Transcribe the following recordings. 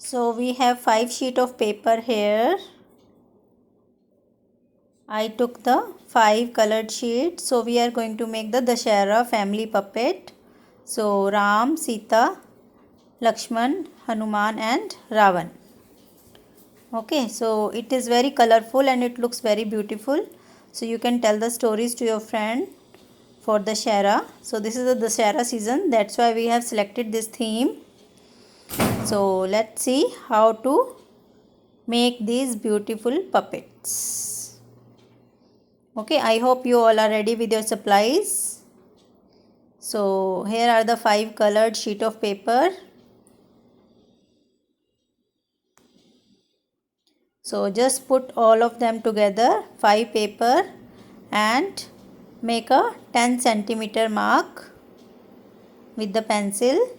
So we have 5 sheet of paper here. I took the 5 colored sheets. So we are going to make the Dashera family puppet. So Ram, Sita, Lakshman, Hanuman and Ravan. Okay, so it is very colorful and it looks very beautiful. So you can tell the stories to your friend for Dashera. So this is the Dashera season. That's why we have selected this theme. So let's see how to make these beautiful puppets. Okay, I hope you all are ready with your supplies. So here are the 5 colored sheet of paper. So just put all of them together, 5 paper, and make a 10 centimeter mark with the pencil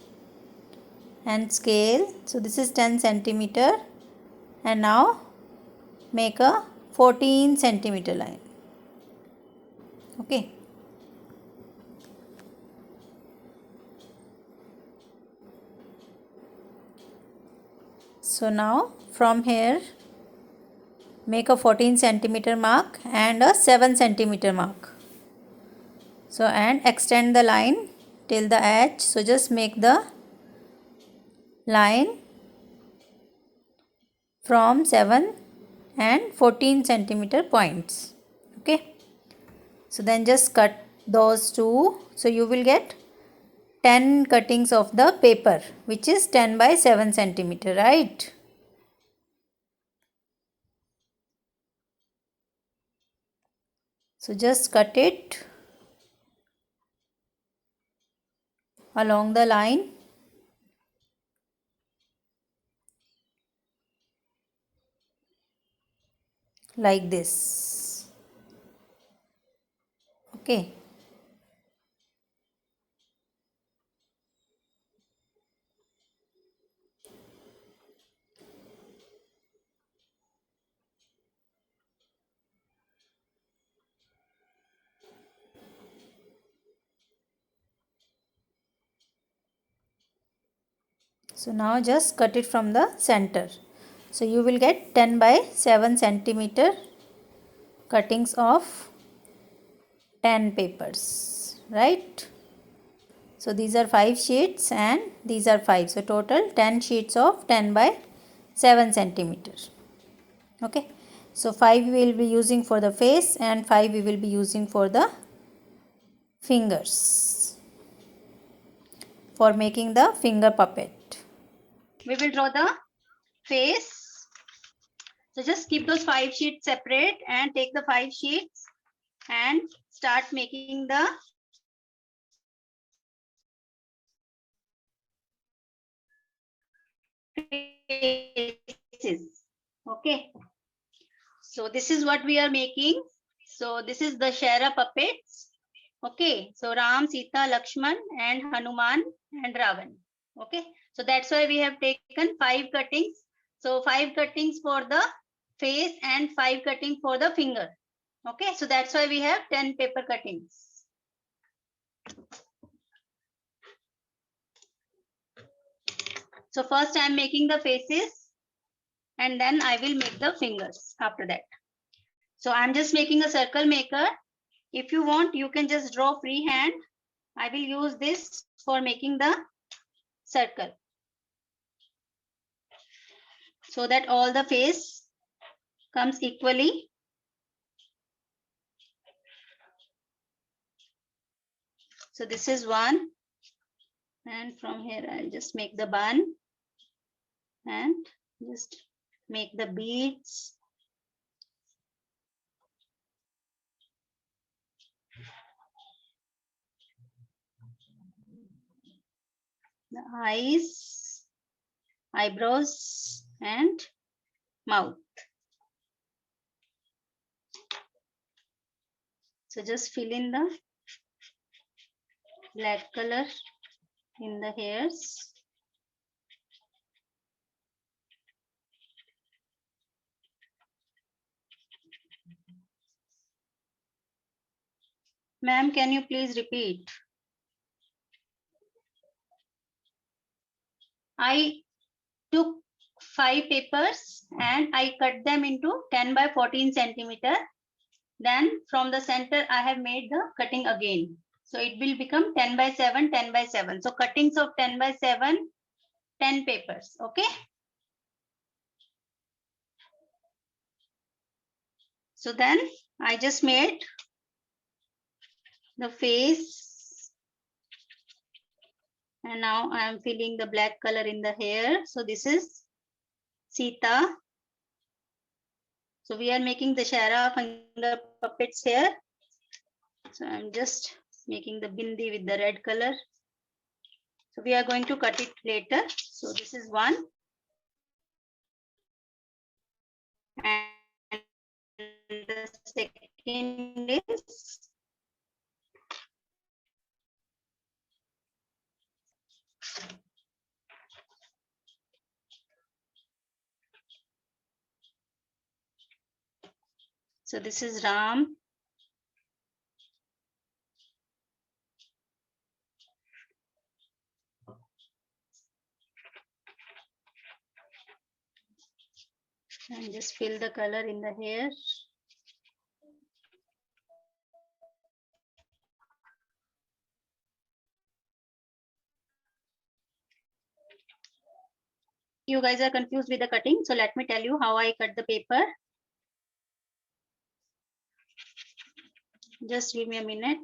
and scale. So this is 10 centimeter, and now make a 14 centimeter line. Okay. So now from here make a 14 centimeter mark and a 7 centimeter mark. So and extend the line till the edge. So just make the line from 7 and 14 centimeter points. Okay. So then just cut those two. So you will get 10 cuttings of the paper, which is 10 by 7 centimeter, right? So just cut it along the line. Like this. Okay. So now just cut it from the center. So you will get 10 by 7 centimeter cuttings of 10 papers, right? So these are 5 sheets and these are 5. So total 10 sheets of 10 by 7 centimeters. Okay. So 5 we will be using for the face and 5 we will be using for the fingers, for making the finger puppet. We will draw the face. So just keep those 5 sheets separate and take the 5 sheets and start making the faces. Okay. So this is what we are making. So this is the Dashera puppets. Okay. So Ram, Sita, Lakshman and Hanuman and Ravan. Okay. So that's why we have taken 5 cuttings. So 5 cuttings for the face and 5 cutting for the finger. Okay. So that's why we have 10 paper cuttings. So first I am making the faces and then I will make the fingers after that. So I'm just making a circle maker. If you want, you can just draw freehand. I will use this for making the circle so that all the face comes equally. So this is one. And from here, I'll just make the bun and just make the beads. The eyes, eyebrows and mouth. So just fill in the black color in the hairs. Ma'am, can you please repeat? I took 5 papers and I cut them into 10 by 14 centimeter. Then from the center, I have made the cutting again. So it will become 10 by 7, 10 by 7. So cuttings of 10 by 7, 10 papers. Okay. So then I just made the face. And now I am filling the black color in the hair. So this is Sita. So we are making the Dashera finger puppets here. So I'm just making the bindi with the red color. So we are going to cut it later. So this is one. And the second is so this is Ram. And just fill the color in the hair. You guys are confused with the cutting. So let me tell you how I cut the paper. Just give me a minute.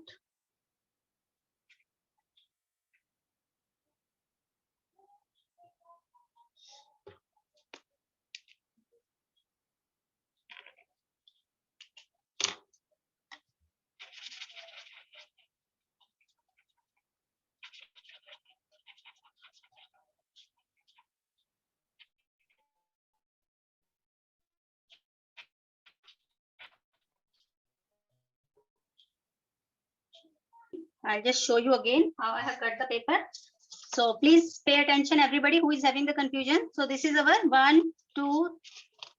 I'll just show you again how I have cut the paper. So please pay attention, everybody who is having the confusion. So this is our 1, 2,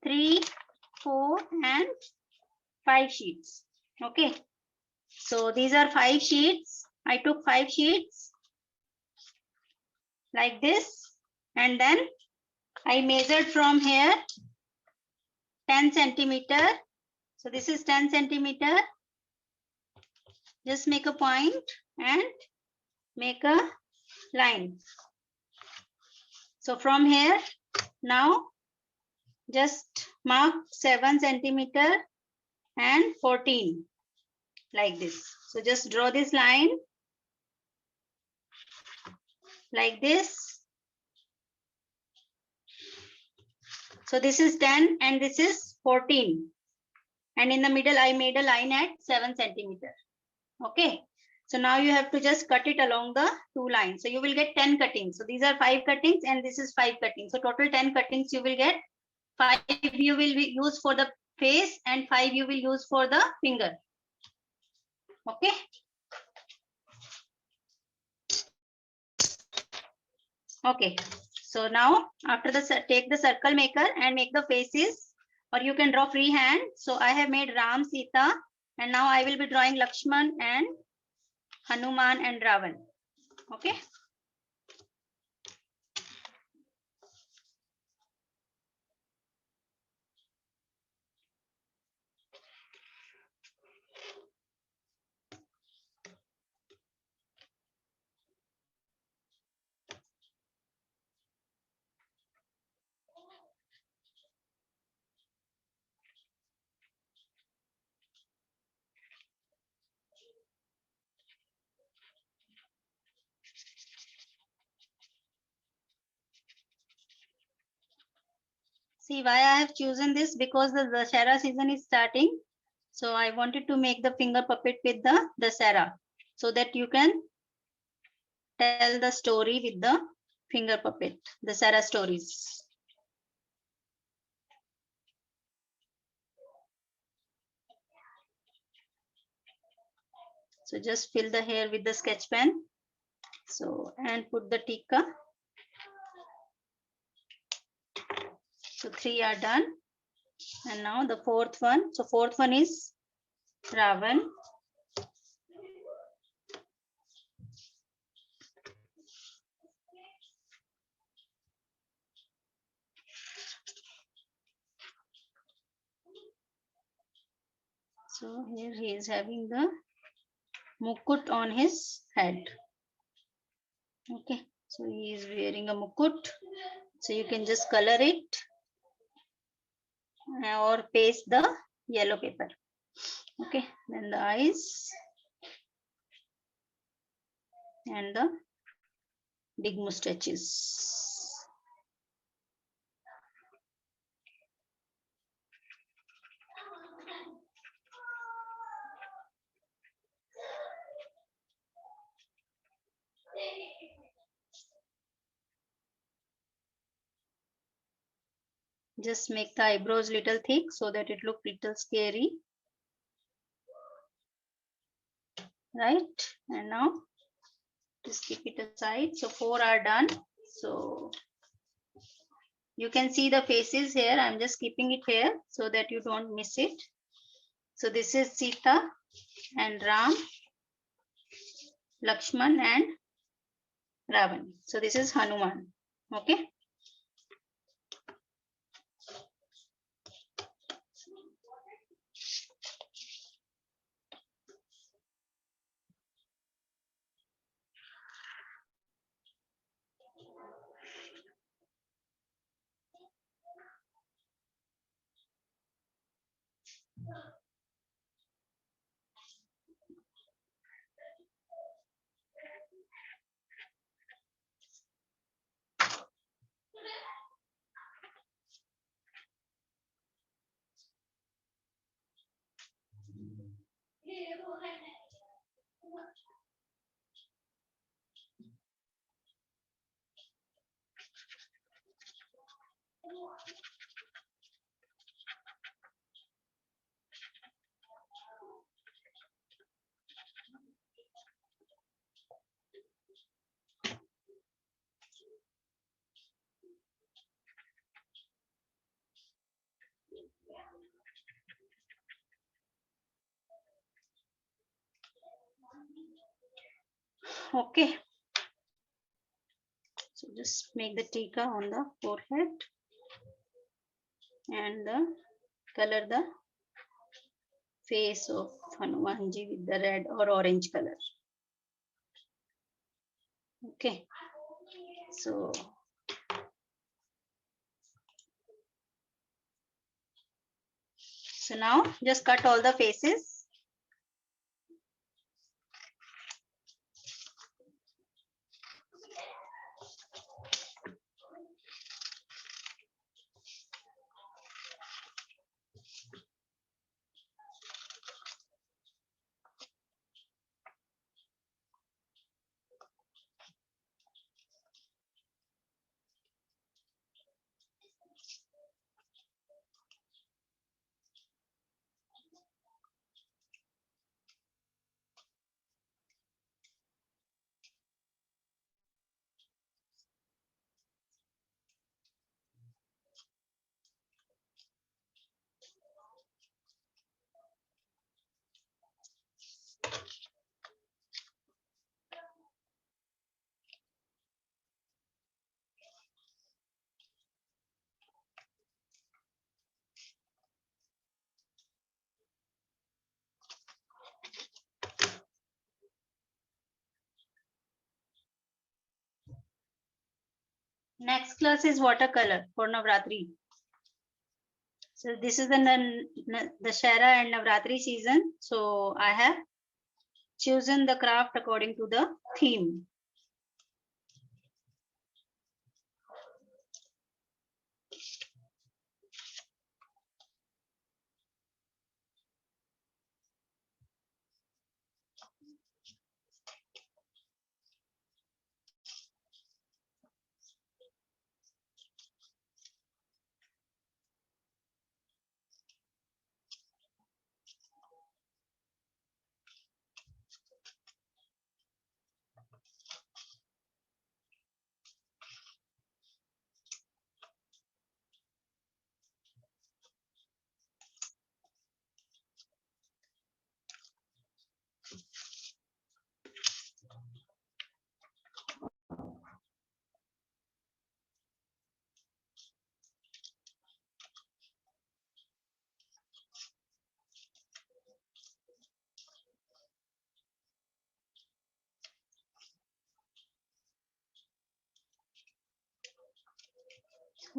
3, 4, and 5 sheets. Okay. So these are 5 sheets. I took 5 sheets like this, and then I measured from here 10 centimeter. So this is 10 centimeter. Just make a point and make a line. So from here, now just mark 7 centimeter and 14 like this. So just draw this line like this. So this is 10 and this is 14. And in the middle, I made a line at 7 centimeter. Okay. So now you have to just cut it along the 2 lines. So you will get 10 cuttings. So these are 5 cuttings and this is 5 cuttings. So total 10 cuttings you will get. 5 you will use for the face and 5 you will use for the finger. Okay. Okay. So now after the take the circle maker and make the faces, or you can draw freehand. So I have made Ram, Sita, and now I will be drawing Lakshman and Hanuman and Ravan. Okay. See why I have chosen this, because the Dashera season is starting. So I wanted to make the finger puppet with the Dashera so that you can tell the story with the finger puppet, Dashera stories. So just fill the hair with the sketch pen. So and put the tikka. So 3 are done. And now the 4th one. So 4th one is Ravan. So here he is having the mukut on his head. Okay, so he is wearing a mukut. So you can just color it or paste the yellow paper. Okay, then the eyes and the big mustaches. Just make the eyebrows little thick so that it look little scary. Right, and now just keep it aside. So 4 are done. So you can see the faces here. I'm just keeping it here so that you don't miss it. So this is Sita and Ram, Lakshman and Ravan. So this is Hanuman. Okay. Okay. So just make the tika on the forehead and color the face of Hanumanji with the red or orange color. Okay. So now just cut all the faces. Next class is watercolor for Navratri. So this is the Dashera and Navratri season. So I have chosen the craft according to the theme.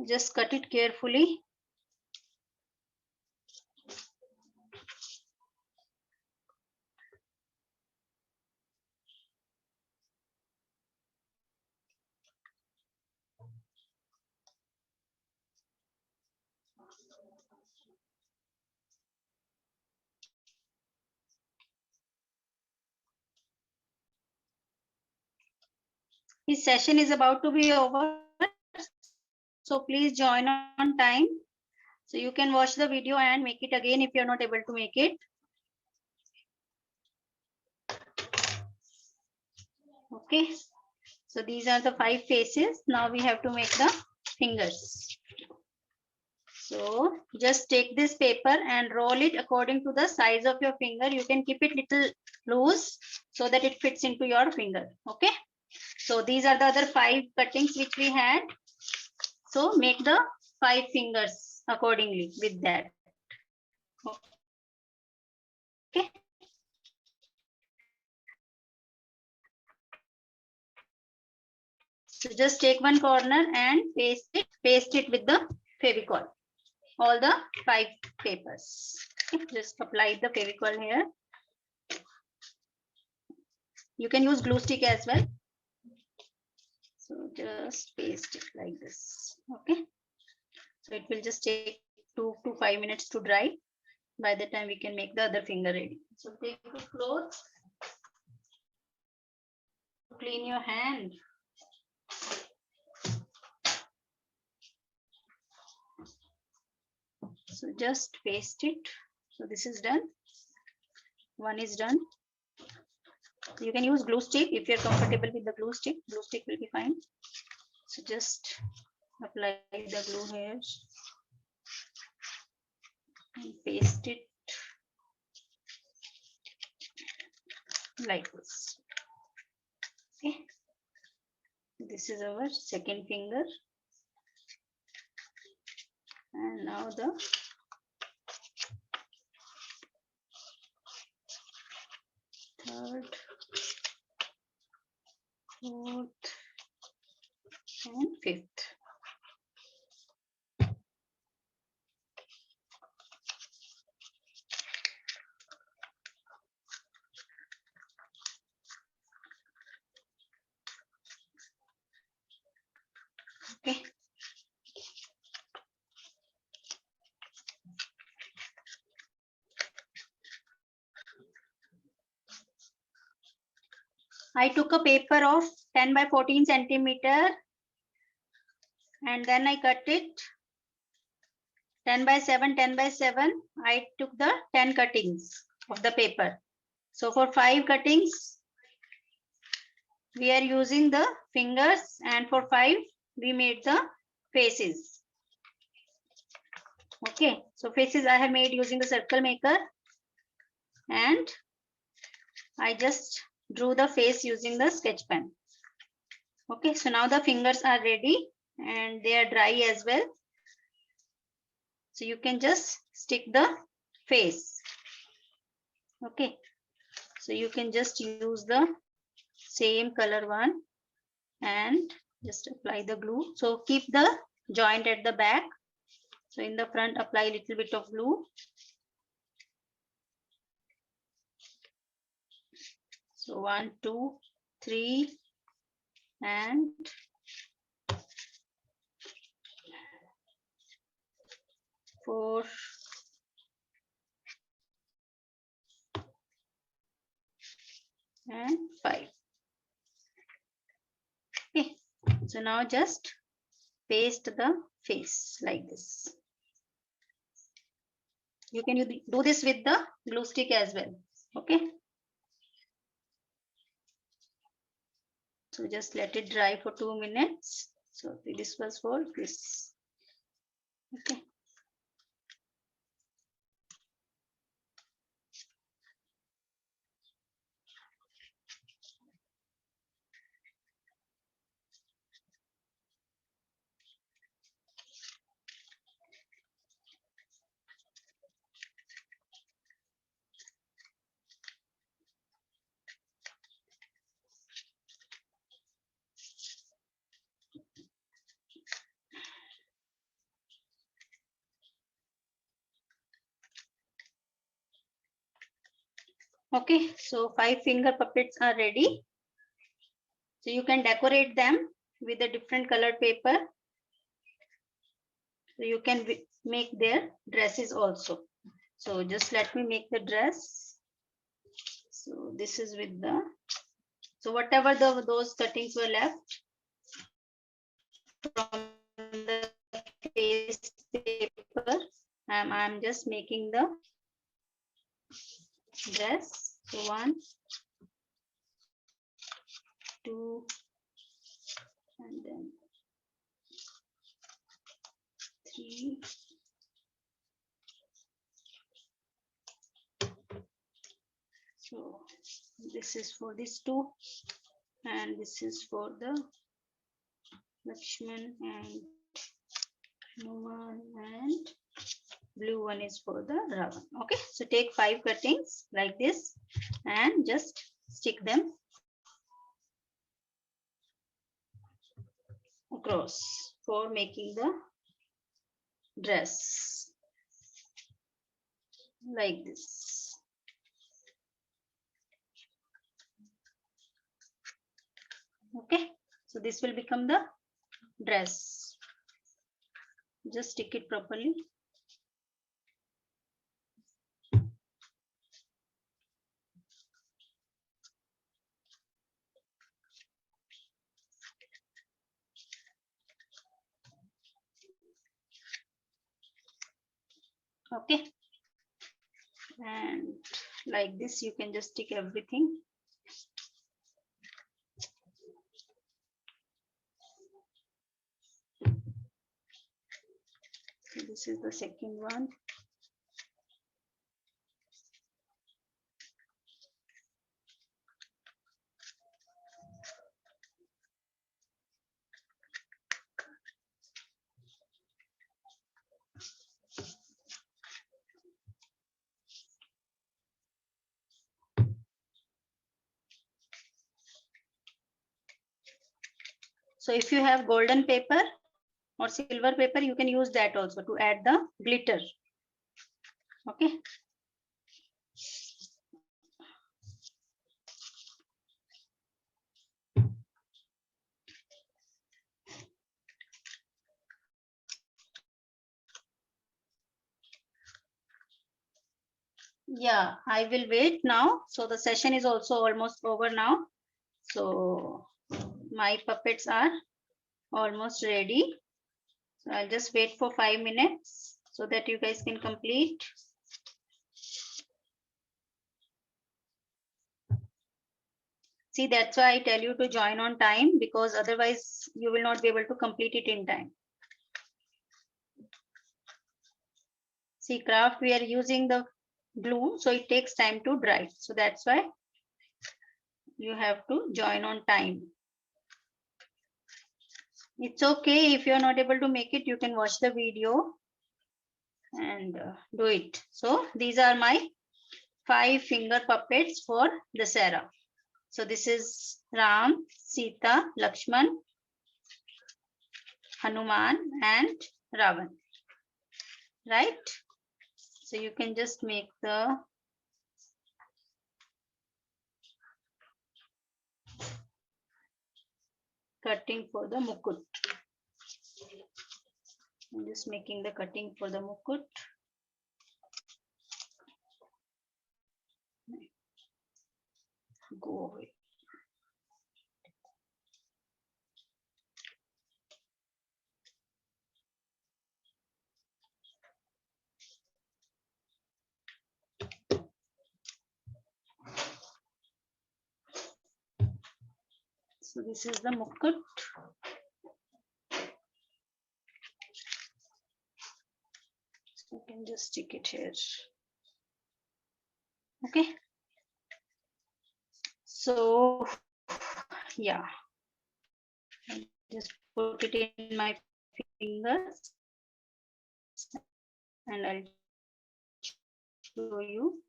Just cut it carefully. His session is about to be over, so please join on time. So you can watch the video and make it again if you're not able to make it. Okay, so these are the 5 faces. Now we have to make the fingers. So just take this paper and roll it according to the size of your finger. You can keep it little loose so that it fits into your finger. Okay, so these are the other 5 cuttings which we had. So make the 5 fingers accordingly with that. Okay. So just take one corner and paste it with the Fevicol. All the 5 papers. Okay. Just apply the Fevicol here. You can use glue stick as well. So just paste it like this. Okay. So it will just take 2 to 5 minutes to dry. By the time we can make the other finger ready. So take a cloth. Clean your hand. So just paste it. So this is done. One is done. You can use glue stick if you're comfortable with the glue stick. Glue stick will be fine. So just apply the glue here and paste it like this. Okay. This is our second finger. And now the third, fourth, and fifth. Okay. I took a paper of 10 by 14 centimeter and then I cut it 10 by 7, 10 by 7. I took the 10 cuttings of the paper. So for 5 cuttings, we are using the fingers, and for 5, we made the faces. Okay, so faces I have made using the circle maker, and I just drew the face using the sketch pen. Okay, so now the fingers are ready and they are dry as well. So you can just stick the face. Okay, so you can just use the same color one and just apply the glue. So keep the joint at the back. So in the front, apply a little bit of glue. So 1, 2, 3, and 4, and 5. Okay, so now just paste the face like this. You can do this with the glue stick as well. Okay, so just let it dry for 2 minutes. So this was for this. Okay. Okay, so 5 finger puppets are ready. So you can decorate them with a different colored paper. So you can make their dresses also. So just let me make the dress. So this is with the, so whatever those cuttings were left from the face paper, I'm just making the dress. So 1, 2, and then 3. So this is for these 2, and this is for the Lakshman and Hanuman, and blue one is for the Ravan. Okay, so take 5 cuttings like this and just stick them across for making the dress like this. Okay, so this will become the dress. Just stick it properly. Okay, and like this you can just stick everything. So this is the second one. So if you have golden paper or silver paper, you can use that also to add the glitter. Okay. Yeah, I will wait now. So the session is also almost over now. So my puppets are almost ready. So I'll just wait for 5 minutes so that you guys can complete. See, that's why I tell you to join on time, because otherwise you will not be able to complete it in time. See, craft, we are using the glue, so it takes time to dry. So that's why you have to join on time. It's okay if you're not able to make it, you can watch the video and do it. So these are my 5 finger puppets for Dasara. So this is Ram, Sita, Lakshman, Hanuman and Ravan. Right? So you can just make the cutting for the mukut. I'm just making the cutting for the mukut. Go away. So this is the mukut. So you can just stick it here. Okay. So yeah, I just put it in my fingers and I'll show you.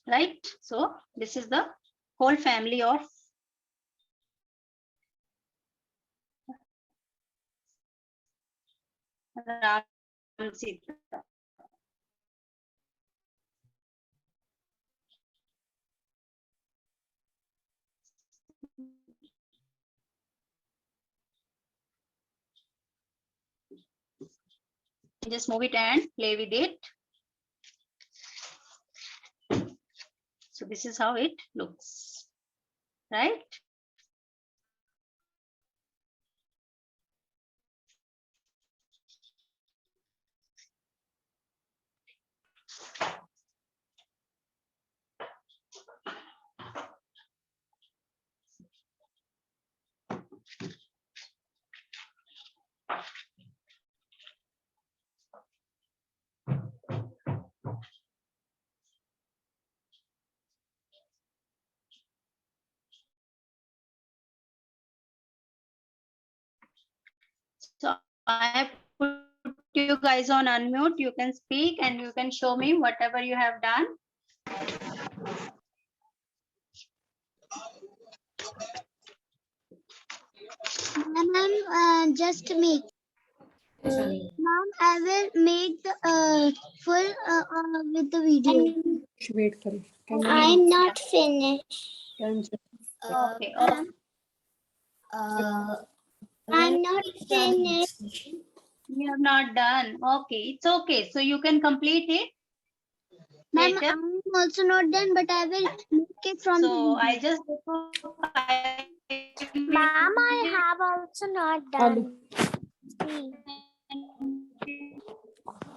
Right? So this is the whole family of Ram, Sita. Just move it and play with it. So this is how it looks, right? So I have put you guys on unmute. You can speak and you can show me whatever you have done. Ma'am, just make. Ma'am, I will make the full with the video. Wait for it. Can you I'm not finished. can check? Okay. Okay. I'm not finished. You have not done. Okay, it's okay. So you can complete it Ma'am, later. I'm also not done, but I will make it from So the I video. just. Ma'am, I have also not Alu. done. See.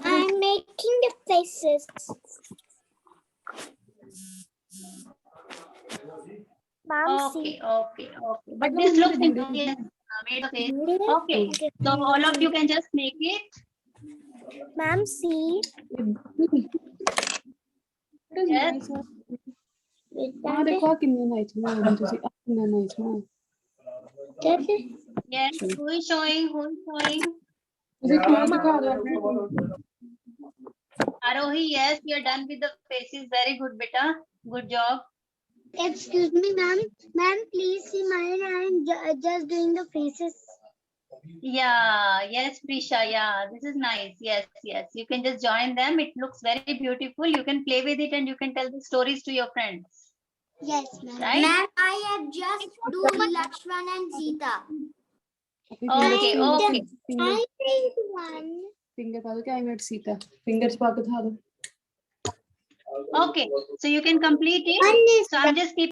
I'm making the faces. Ma'am, Okay, okay, okay. But this looks interesting. Yes, made a face. Okay, so all of you can just make it. Ma'am, see. Yes. हाँ देखो कितने nice में है तुसी कितने nice में Yes. Who is showing? Who is showing? तुसी close दिखा दो अपने Arohi, yes, you're done with the faces. Very good, beta. Good job. Excuse me, ma'am. Ma'am, please see mine. I'm just doing the faces. Yeah, yes, Prisha. Yeah, this is nice. Yes, yes. You can just join them. It looks very beautiful. You can play with it and you can tell the stories to your friends. Yes, ma'am. Right? Ma'am, I have just do Lakshman and Sita. Okay, okay. I think one. Finger पा दो क्या I made Sita fingers पा के दिखा दो Okay. So you can complete it. One is So I'm just keeping